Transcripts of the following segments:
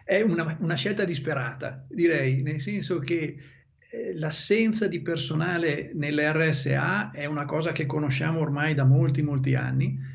È una scelta disperata, direi, nel senso che, l'assenza di personale nelle RSA è una cosa che conosciamo ormai da molti, molti anni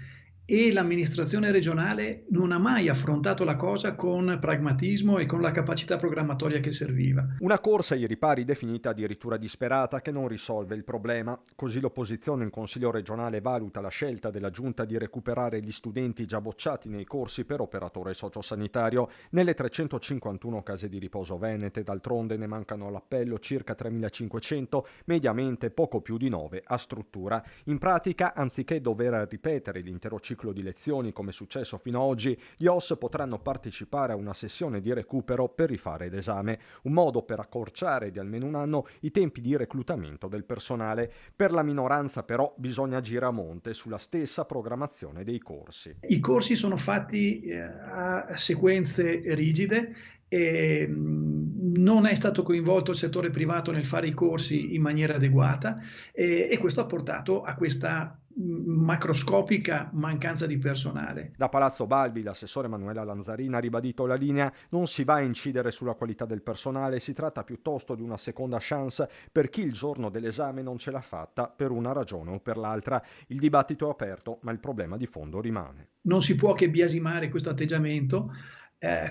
e l'amministrazione regionale non ha mai affrontato la cosa con pragmatismo e con la capacità programmatoria che serviva. Una corsa ai ripari definita addirittura disperata che non risolve il problema. Così l'opposizione in Consiglio regionale valuta la scelta della Giunta di recuperare gli studenti già bocciati nei corsi per operatore sociosanitario nelle 351 case di riposo venete. D'altronde ne mancano all'appello circa 3.500, mediamente poco più di 9 a struttura. In pratica, anziché dover ripetere l'intero ciclo di lezioni come è successo fino ad oggi, gli OS potranno partecipare a una sessione di recupero per rifare l'esame, un modo per accorciare di almeno un anno i tempi di reclutamento del personale. Per la minoranza però bisogna agire a monte sulla stessa programmazione dei corsi. I corsi sono fatti a sequenze rigide e non è stato coinvolto il settore privato nel fare i corsi in maniera adeguata e questo ha portato a questa macroscopica mancanza di personale. Da Palazzo Balbi l'assessore Manuela Lanzarina ha ribadito la linea: non si va a incidere sulla qualità del personale, si tratta piuttosto di una seconda chance per chi il giorno dell'esame non ce l'ha fatta per una ragione o per l'altra. Il dibattito è aperto, ma il problema di fondo rimane. Non si può che biasimare questo atteggiamento,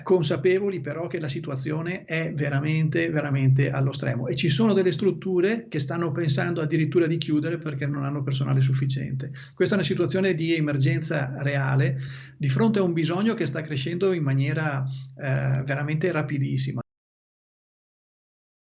consapevoli però che la situazione è veramente, veramente allo stremo e ci sono delle strutture che stanno pensando addirittura di chiudere perché non hanno personale sufficiente. Questa è una situazione di emergenza reale di fronte a un bisogno che sta crescendo in maniera veramente rapidissima.